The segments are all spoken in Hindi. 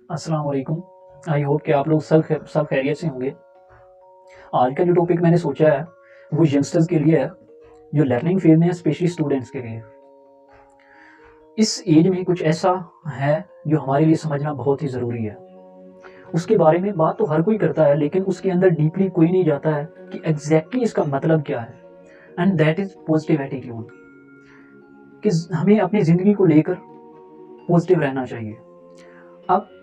अस्सलाम वालेकुम। आई होप कि आप लोग सब खैरियत से होंगे। आज का जो टॉपिक मैंने सोचा है वो यंगस्टर्स के लिए है, जो लर्निंग फेज में है, स्पेशली स्टूडेंट्स के लिए। इस एज में कुछ ऐसा है जो हमारे लिए समझना बहुत ही ज़रूरी है। उसके बारे में बात तो हर कोई करता है, लेकिन उसके अंदर डीपली कोई नहीं जाता है कि एग्जैक्टली इसका मतलब क्या है। And that is positive attitude. कि हमें अपनी ज़िंदगी को लेकर पॉजिटिव रहना चाहिए। अब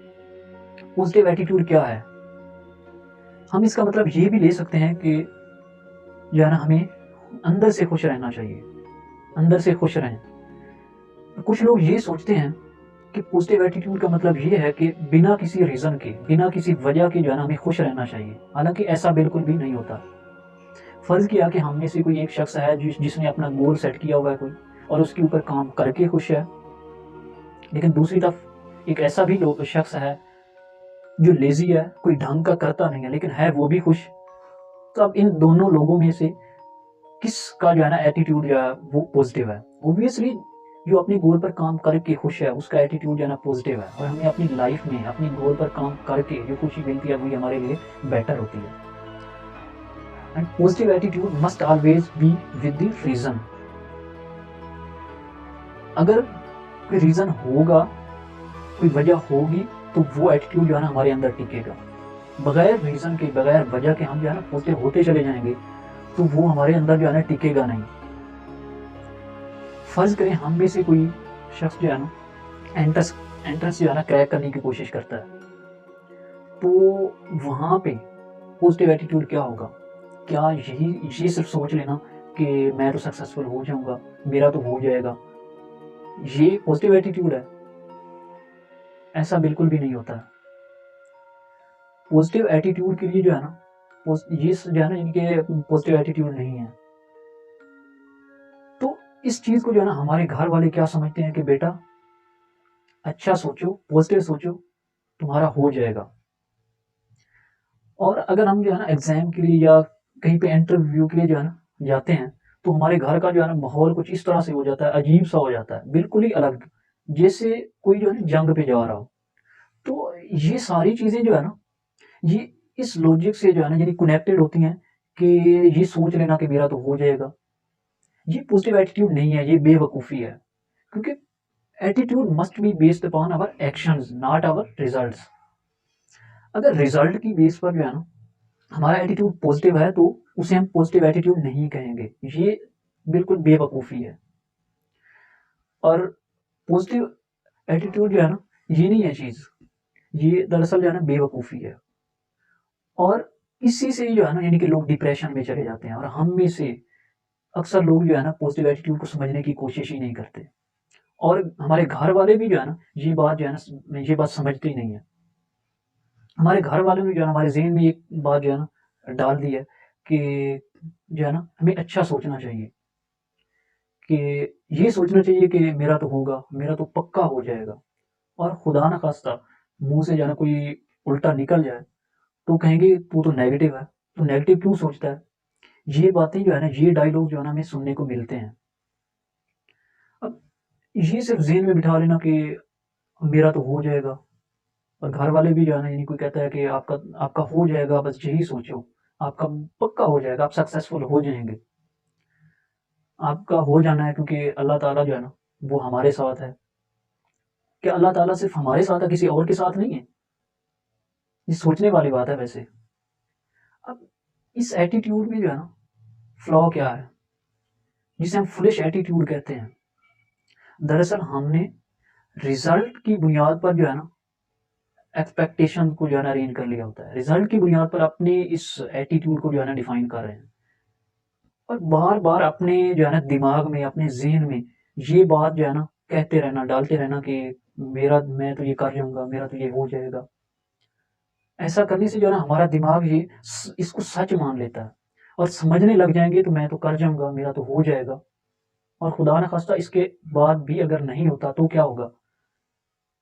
पॉजिटिव एटीट्यूड क्या है? हम इसका मतलब ये भी ले सकते हैं कि जो है ना, हमें अंदर से खुश रहना चाहिए, अंदर से खुश रहें। कुछ लोग ये सोचते हैं कि पॉजिटिव एटीट्यूड का मतलब ये है कि बिना किसी रीज़न के, बिना किसी वजह के जो है ना, हमें खुश रहना चाहिए। हालाँकि ऐसा बिल्कुल भी नहीं होता। फ़र्ज़ किया कि हम में से कोई एक शख्स है जिसने अपना गोल सेट किया हुआ है कोई, और उसके ऊपर काम करके खुश है। लेकिन दूसरी तरफ एक ऐसा भी शख्स है जो लेज़ी है, कोई ढंग का करता नहीं है, लेकिन है वो भी खुश। तो अब इन दोनों लोगों में से किसका जो है ना एटीट्यूड जो है वो पॉजिटिव है? ऑब्वियसली जो अपने गोल पर काम करके खुश है, उसका एटीट्यूड जो है ना पॉजिटिव है, और हमें अपनी लाइफ में अपने गोल पर काम करके जो खुशी मिलती है वही हमारे लिए बेटर होती है। And positive attitude must always be with the reason. अगर कोई रीजन होगा, कोई वजह होगी, तो वो एटीट्यूड जो है ना हमारे अंदर टिकेगा। बगैर रीजन के, बगैर वजह के हम जो है ना पॉजिटिव होते चले जाएंगे, तो वो हमारे अंदर जो है ना टिकेगा नहीं। फर्ज करें हम में से कोई शख्स जो है ना एंट्रेंस एंट्रेंस जो है ना क्रैक करने की कोशिश करता है, तो वहाँ पे पॉजिटिव एटीट्यूड क्या होगा? क्या यही ये सिर्फ सोच लेना कि मैं तो सक्सेसफुल हो जाऊँगा, मेरा तो हो जाएगा, ये पॉजिटिव एटीट्यूड है? ऐसा बिल्कुल भी नहीं होता है। पॉजिटिव एटीट्यूड के लिए जो है ना, ये जो है ना, इनके पॉजिटिव एटीट्यूड नहीं है। तो इस चीज़ को जो है ना हमारे घर वाले क्या समझते हैं कि बेटा अच्छा सोचो, पॉजिटिव सोचो, तुम्हारा हो जाएगा। और अगर हम जो है ना एग्ज़ाम के लिए या कहीं पे इंटरव्यू के लिए जो है ना जाते हैं, तो हमारे घर का जो है ना माहौल कुछ इस तरह से हो जाता है, अजीब-सा हो जाता है, बिल्कुल ही अलग, जैसे कोई जो है ना जंग पे जा रहा हो। तो ये सारी चीज़ें जो है ना, ये इस लॉजिक से जो है ना यानी कनेक्टेड होती हैं कि ये सोच लेना कि मेरा तो हो जाएगा। ये पॉजिटिव एटीट्यूड नहीं है, ये बेवकूफ़ी है। क्योंकि attitude must be based upon our actions, not our results. अगर रिजल्ट की बेस पर जो है ना हमारा एटीट्यूड पॉजिटिव है, तो उसे हम पॉजिटिव एटीट्यूड नहीं कहेंगे। ये बिल्कुल बेवकूफ़ी है। और पॉजिटिव एटीट्यूड जो है ना, ये नहीं है चीज़, ये दरअसल जो है ना बेवकूफ़ी है। और इसी से जो है ना यानी कि लोग डिप्रेशन में चले जाते हैं, और हम में से अक्सर लोग जो है ना पॉजिटिव एटीट्यूड को समझने की कोशिश ही नहीं करते। और हमारे घर वाले भी जो है ना, ये बात जो है ना, ये बात समझते ही नहीं है। हमारे घर वालों ने जो है ना हमारे ज़हन में एक बात जो है ना डाल दी है कि जो है ना हमें अच्छा सोचना चाहिए, कि ये सोचना चाहिए कि मेरा तो होगा, मेरा तो पक्का हो जाएगा। और खुदा ना खास्ता मुँह से जो है ना कोई उल्टा निकल जाए, तो कहेंगे तू तो नेगेटिव है, तू नेगेटिव क्यों सोचता है? ये बातें जो है ना, ये डायलॉग जो है ना हमें सुनने को मिलते हैं। अब ये सिर्फ़ ज़हन में बिठा लेना कि मेरा तो हो जाएगा, और घर वाले भी जो है ना यानी कोई कहता है कि आपका आपका हो जाएगा, बस यही सोचो, आपका पक्का हो जाएगा, आप सक्सेसफुल हो जाएँगे। आपका हो जाना है क्योंकि अल्लाह ताला जो है ना, वो हमारे साथ है। क्या अल्लाह ताला सिर्फ़ हमारे साथ है, किसी और के साथ नहीं है? ये सोचने वाली बात है वैसे। अब इस एटीट्यूड में जो है ना, फ्लॉ क्या है? जिसे हम फुलिश एटीट्यूड कहते हैं। दरअसल हमने रिज़ल्ट की बुनियाद पर जो है ना, एक्सपेक्टेशन को जो है ना अरेंज कर लिया होता है। रिज़ल्ट की बुनियाद पर अपने इस एटीट्यूड को जो है ना डिफ़ाइन कर रहे हैं। और बार-बार अपने जो है ना दिमाग में, अपने ज़हन में ये बात जो है ना कहते रहना, डालते रहना कि मैं तो ये कर जाऊँगा, मेरा तो ये हो जाएगा। ऐसा करने से जो है ना हमारा दिमाग ये इसको सच मान लेता है, और समझने लग जाएँगे तो मैं तो कर जाऊँगा, मेरा तो हो जाएगा। और खुदा न ख़ास्ता इसके बाद भी अगर नहीं होता तो क्या होगा?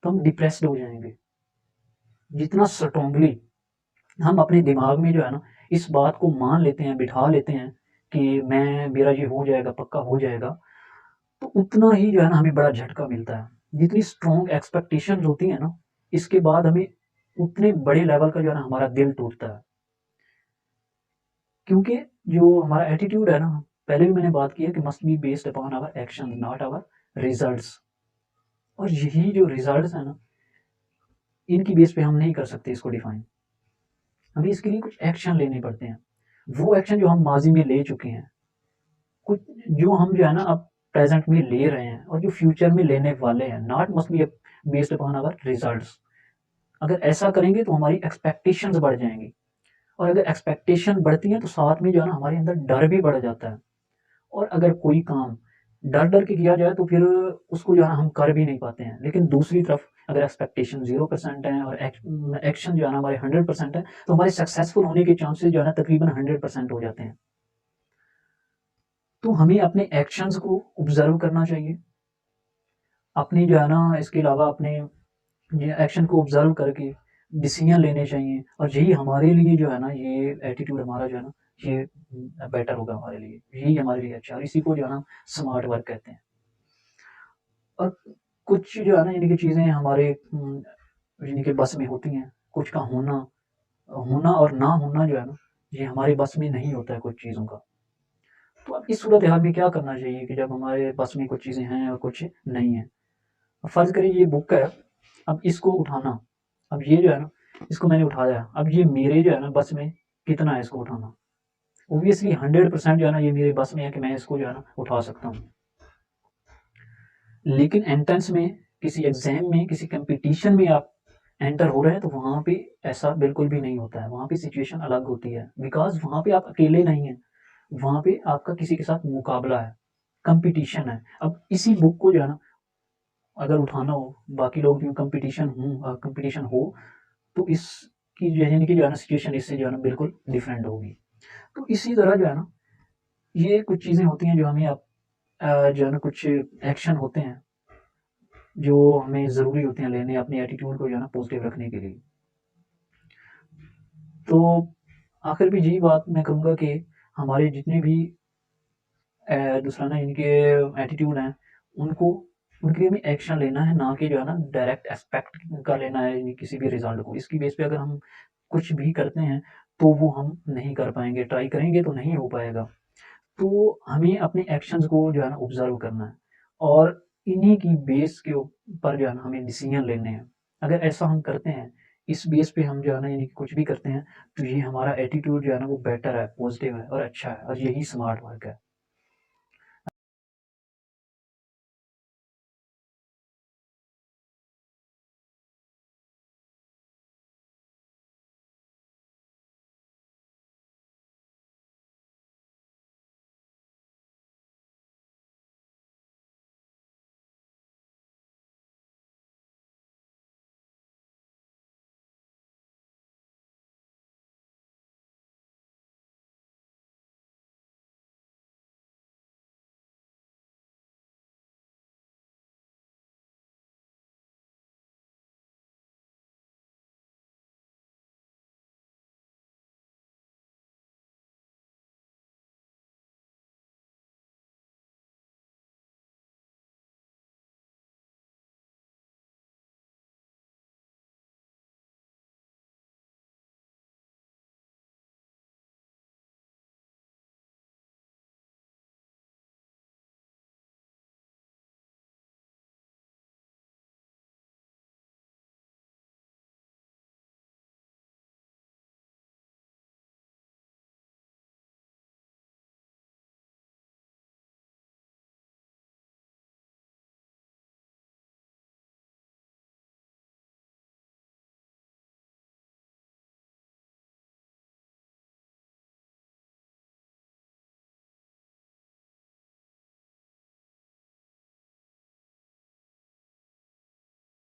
तो हम डिप्रेस्ड हो जाएँगे। जितना स्ट्रांगली हम अपने दिमाग में जो है ना इस बात को मान लेते हैं, बिठा लेते हैं कि मेरा ये हो जाएगा, पक्का हो जाएगा, तो उतना ही जो है ना हमें बड़ा झटका मिलता है। जितनी स्ट्रॉन्ग एक्सपेक्टेशंस होती हैं ना, इसके बाद हमें उतने बड़े लेवल का जो है ना हमारा दिल टूटता है। क्योंकि जो हमारा एटीट्यूड है ना, पहले भी मैंने बात की है कि must be based upon our action not our results. और यही जो रिजल्ट्स है ना, इनकी बेस पे हम नहीं कर सकते इसको डिफाइन। हमें इसके लिए कुछ एक्शन लेने पड़ते हैं। वो एक्शन जो हम माजी में ले चुके हैं, कुछ जो हम जो है ना अब प्रेजेंट में ले रहे हैं और जो फ्यूचर में लेने वाले हैं, not must be based upon our results. अगर ऐसा करेंगे तो हमारी एक्सपेक्टेशंस बढ़ जाएंगी, और अगर एक्सपेक्टेशन बढ़ती है तो साथ में जो है ना हमारे अंदर डर भी बढ़ जाता है। और अगर कोई काम डर डर के किया जाए तो फिर उसको जो है ना हम कर भी नहीं पाते हैं। लेकिन दूसरी तरफ अगर एक्सपेक्टेशन 0% है और एक्शन जो है ना हमारे 100% है, तो हमारे सक्सेसफुल होने के चांसेस जो है ना तकरीबन 100% हो जाते हैं। तो हमें अपने एक्शंस को ऑब्जर्व करना चाहिए। अपनी जो है ना इसके अलावा अपने ये एक्शन को ऑब्जर्व करके डिसीजन लेने चाहिए, और यही हमारे लिए जो है ना ये एटीट्यूड हमारा जो है ना ये बेटर होगा हमारे लिए, यही हमारे लिए अच्छा है, और इसी को जो है ना स्मार्ट वर्क कहते हैं। और कुछ जो है ना यानी कि चीज़ें हमारे यानी कि बस में होती हैं, कुछ का होना होना और ना होना जो है ना, ये हमारे बस में नहीं होता है कुछ चीज़ों का। तो अब इस सूरत हाल में क्या करना चाहिए कि जब हमारे बस में कुछ चीज़ें हैं और कुछ नहीं है। फ़र्ज़ करिए ये बुक है, अब इसको उठाना, अब ये जो है ना, इसको मैंने उठाया, अब ये मेरे जो है ना बस में कितना है इसको उठाना? ऑब्वियसली 100% जो है ना ये मेरे बस में है कि मैं इसको जो है ना उठा सकता हूँ। लेकिन एंट्रेंस में, किसी एग्ज़ाम में, किसी कॉम्पिटिशन में आप एंटर हो रहे हैं तो वहाँ पे ऐसा बिल्कुल भी नहीं होता है। वहाँ पे सिचुएशन अलग होती है, बिकॉज़ वहाँ पे आप अकेले नहीं हैं, वहाँ पे आपका किसी के साथ मुकाबला है, कॉम्पिटिशन है। अब इसी बुक को जो है ना अगर उठाना हो, बाकी लोग जो कॉम्पिटिशन हो, तो इसकी जो यानी कि जो है ना सिचुएशन इससे जो है ना बिल्कुल डिफरेंट होगी। तो इसी तरह जो है ना, ये कुछ चीज़ें होती हैं जो हमें जो है ना कुछ एक्शन होते हैं, जो हमें ज़रूरी होते हैं लेने अपने एटीट्यूड को जो है ना पॉजिटिव रखने के लिए। तो आखिर में यही बात मैं कहूँगा कि हमारे जितने भी दूसरा ना इनके एटीट्यूड हैं, उनको उनके लिए हमें एक्शन लेना है, ना कि जो है ना डायरेक्ट एक्सपेक्ट कर लेना है यानी किसी भी रिज़ल्ट को। इसकी बेस पे अगर हम कुछ भी करते हैं, तो वो हम नहीं कर पाएँगे, ट्राई करेंगे तो नहीं हो पाएगा। तो हमें अपने एक्शंस को जो है ना ऑब्ज़र्व करना है, और इन्हीं की बेस के ऊपर जो है ना हमें डिसीज़न लेने हैं। अगर ऐसा हम करते हैं, इस बेस पे हम जो है ना यानी कि कुछ भी करते हैं, तो ये हमारा एटीट्यूड जो है ना वो बेटर है, पॉज़िटिव है और अच्छा है, और यही स्मार्ट वर्क है।